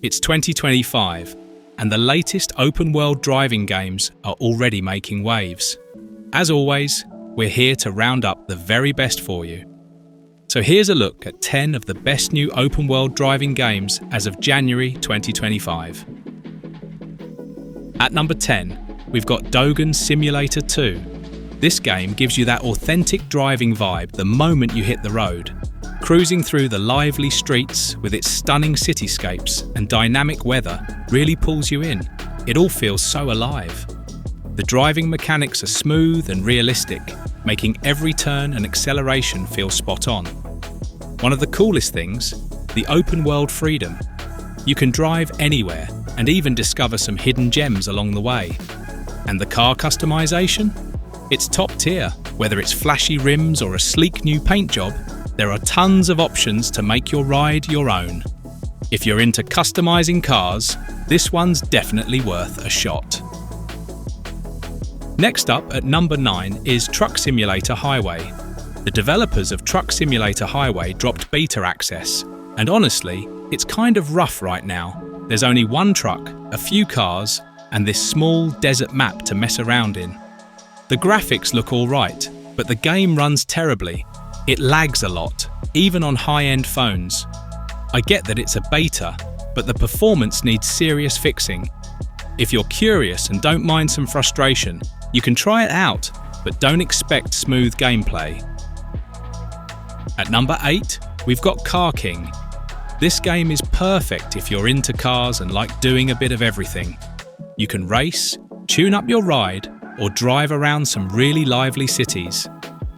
It's 2025, and the latest open-world driving games are already making waves. As always, we're here to round up the very best for you. So here's a look at 10 of the best new open-world driving games as of January 2025. At number 10, we've got Dogen Simulator 2. This game gives you that authentic driving vibe the moment you hit the road. Cruising through the lively streets with its stunning cityscapes and dynamic weather really pulls you in. It all feels so alive. The driving mechanics are smooth and realistic, making every turn and acceleration feel spot on. One of the coolest things, the open world freedom. You can drive anywhere and even discover some hidden gems along the way. And the car customization? It's top tier. Whether it's flashy rims or a sleek new paint job, there are tons of options to make your ride your own. If you're into customizing cars, this one's definitely worth a shot. Next up at number 9 is Truck Simulator Highway. The developers of Truck Simulator Highway dropped beta access, and honestly, it's kind of rough right now. There's only one truck, a few cars, and this small desert map to mess around in. The graphics look alright, but the game runs terribly. It lags a lot, even on high-end phones. I get that it's a beta, but the performance needs serious fixing. If you're curious and don't mind some frustration, you can try it out, but don't expect smooth gameplay. At number 8, we've got Car King. This game is perfect if you're into cars and like doing a bit of everything. You can race, tune up your ride, or drive around some really lively cities.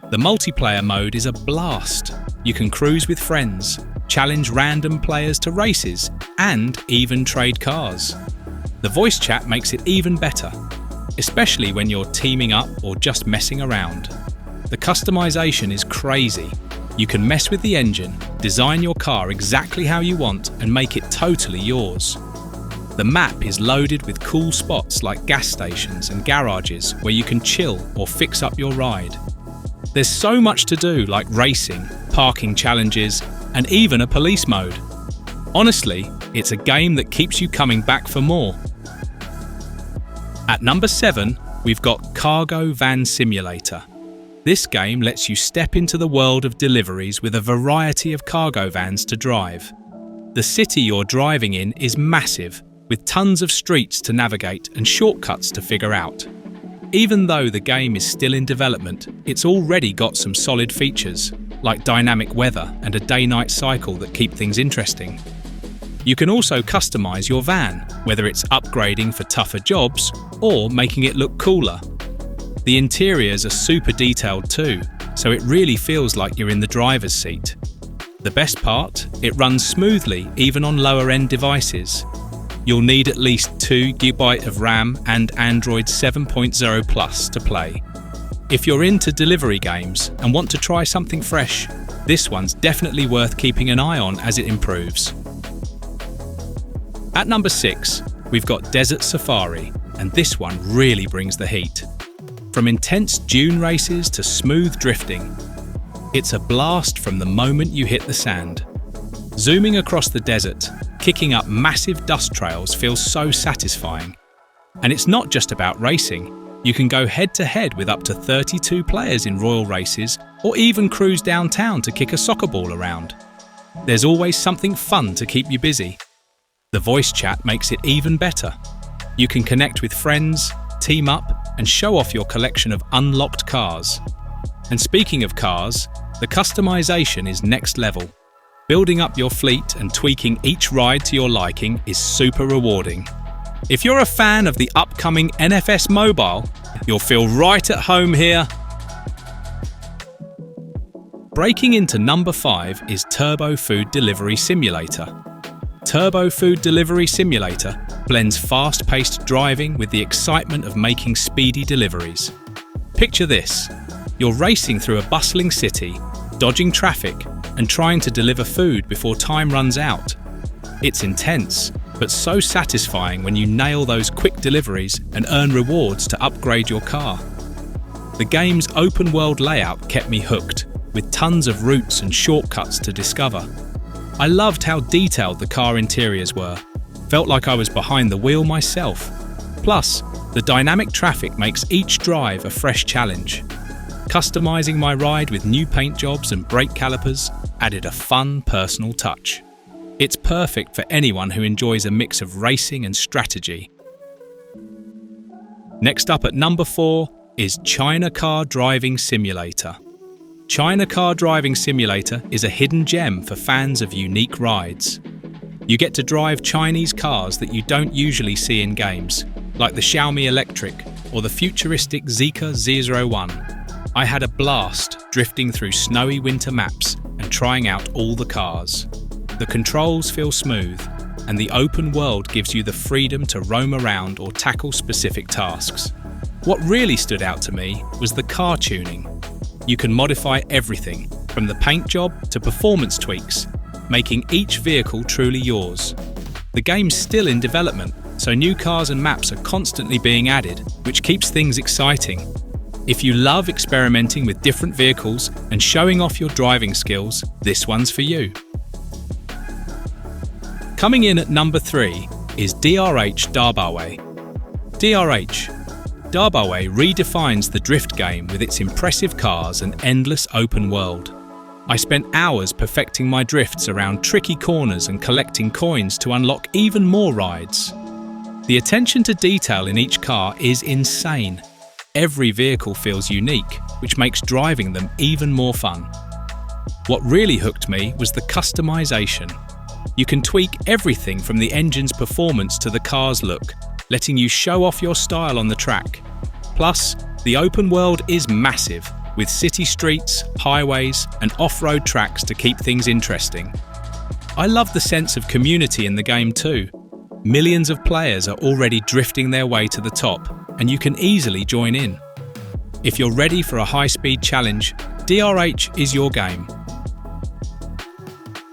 The multiplayer mode is a blast. You can cruise with friends, challenge random players to races, and even trade cars. The voice chat makes it even better, especially when you're teaming up or just messing around. The customization is crazy. You can mess with the engine, design your car exactly how you want, and make it totally yours. The map is loaded with cool spots like gas stations and garages where you can chill or fix up your ride. There's so much to do, like racing, parking challenges, and even a police mode. Honestly, it's a game that keeps you coming back for more. At number 7, we've got Cargo Van Simulator. This game lets you step into the world of deliveries with a variety of cargo vans to drive. The city you're driving in is massive, with tons of streets to navigate and shortcuts to figure out. Even though the game is still in development, it's already got some solid features, like dynamic weather and a day-night cycle that keep things interesting. You can also customize your van, whether it's upgrading for tougher jobs or making it look cooler. The interiors are super detailed too, so it really feels like you're in the driver's seat. The best part? It runs smoothly even on lower-end devices. You'll need at least 2 GB of RAM and Android 7.0 Plus to play. If you're into delivery games and want to try something fresh, this one's definitely worth keeping an eye on as it improves. At number 6, we've got Desert Safari, and this one really brings the heat. From intense dune races to smooth drifting, it's a blast from the moment you hit the sand. Zooming across the desert, kicking up massive dust trails feels so satisfying. And it's not just about racing. You can go head-to-head with up to 32 players in royal races, or even cruise downtown to kick a soccer ball around. There's always something fun to keep you busy. The voice chat makes it even better. You can connect with friends, team up, and show off your collection of unlocked cars. And speaking of cars, the customization is next level. Building up your fleet and tweaking each ride to your liking is super rewarding. If you're a fan of the upcoming NFS Mobile, you'll feel right at home here. Breaking into number 5 is Turbo Food Delivery Simulator. Turbo Food Delivery Simulator blends fast-paced driving with the excitement of making speedy deliveries. Picture this. You're racing through a bustling city, dodging traffic, and trying to deliver food before time runs out. It's intense, but so satisfying when you nail those quick deliveries and earn rewards to upgrade your car. The game's open-world layout kept me hooked, with tons of routes and shortcuts to discover. I loved how detailed the car interiors were. Felt like I was behind the wheel myself. Plus, the dynamic traffic makes each drive a fresh challenge. Customizing my ride with new paint jobs and brake calipers added a fun, personal touch. It's perfect for anyone who enjoys a mix of racing and strategy. Next up at number 4 is China Car Driving Simulator. China Car Driving Simulator is a hidden gem for fans of unique rides. You get to drive Chinese cars that you don't usually see in games, like the Xiaomi Electric or the futuristic Zeekr Z01. I had a blast drifting through snowy winter maps and trying out all the cars. The controls feel smooth, and the open world gives you the freedom to roam around or tackle specific tasks. What really stood out to me was the car tuning. You can modify everything, from the paint job to performance tweaks, making each vehicle truly yours. The game's still in development, so new cars and maps are constantly being added, which keeps things exciting. If you love experimenting with different vehicles and showing off your driving skills, this one's for you. Coming in at number 3 is DRH Darbaweh. DRH Darbaweh redefines the drift game with its impressive cars and endless open world. I spent hours perfecting my drifts around tricky corners and collecting coins to unlock even more rides. The attention to detail in each car is insane. Every vehicle feels unique, which makes driving them even more fun. What really hooked me was the customization. You can tweak everything from the engine's performance to the car's look, letting you show off your style on the track. Plus, the open world is massive, with city streets, highways, and off-road tracks to keep things interesting. I love the sense of community in the game too. Millions of players are already drifting their way to the top, and you can easily join in. If you're ready for a high-speed challenge, DRH is your game.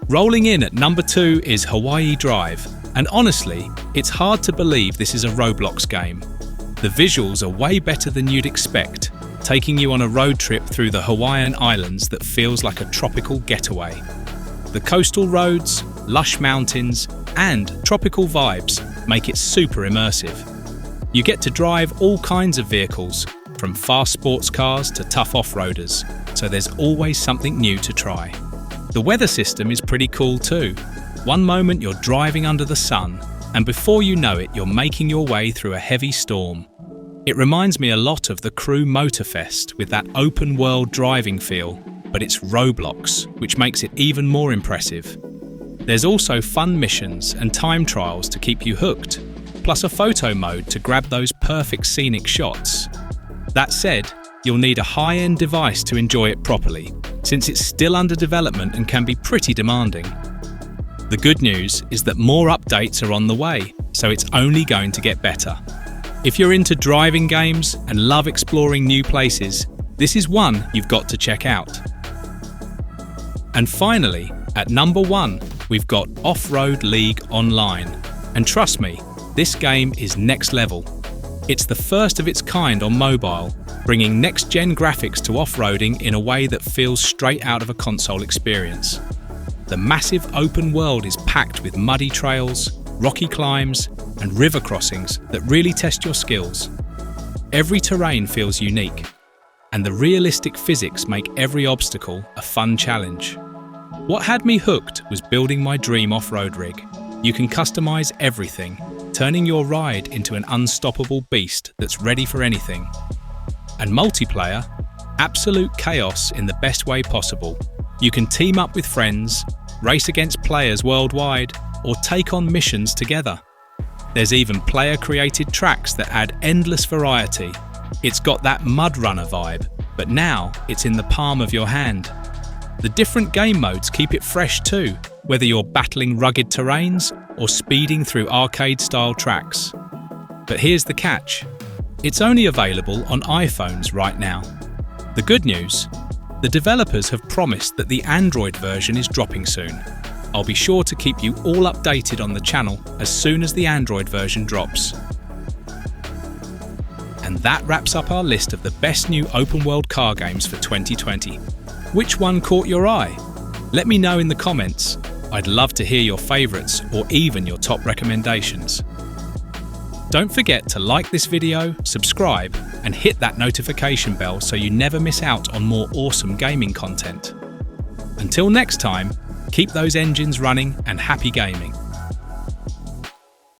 Rolling in at number 2 is Hawaii Drive, and honestly, it's hard to believe this is a Roblox game. The visuals are way better than you'd expect, taking you on a road trip through the Hawaiian Islands that feels like a tropical getaway. The coastal roads, lush mountains, and tropical vibes make it super immersive. You get to drive all kinds of vehicles, from fast sports cars to tough off-roaders, so there's always something new to try. The weather system is pretty cool too. One moment you're driving under the sun, and before you know it, you're making your way through a heavy storm. It reminds me a lot of the Crew Motorfest with that open world driving feel, but it's Roblox, which makes it even more impressive. There's also fun missions and time trials to keep you hooked, plus a photo mode to grab those perfect scenic shots. That said, you'll need a high-end device to enjoy it properly, since it's still under development and can be pretty demanding. The good news is that more updates are on the way, so it's only going to get better. If you're into driving games and love exploring new places, this is one you've got to check out. And finally, at number 1, we've got Off-Road League Online. And trust me, this game is next level. It's the first of its kind on mobile, bringing next-gen graphics to off-roading in a way that feels straight out of a console experience. The massive open world is packed with muddy trails, rocky climbs, and river crossings that really test your skills. Every terrain feels unique, and the realistic physics make every obstacle a fun challenge. What had me hooked was building my dream off-road rig. You can customize everything, turning your ride into an unstoppable beast that's ready for anything. And multiplayer, absolute chaos in the best way possible. You can team up with friends, race against players worldwide, or take on missions together. There's even player-created tracks that add endless variety. It's got that mud runner vibe, but now it's in the palm of your hand. The different game modes keep it fresh too, whether you're battling rugged terrains or speeding through arcade-style tracks. But here's the catch. It's only available on iPhones right now. The good news? The developers have promised that the Android version is dropping soon. I'll be sure to keep you all updated on the channel as soon as the Android version drops. And that wraps up our list of the best new open-world car games for 2020. Which one caught your eye? Let me know in the comments. I'd love to hear your favourites or even your top recommendations. Don't forget to like this video, subscribe, and hit that notification bell so you never miss out on more awesome gaming content. Until next time, keep those engines running and happy gaming.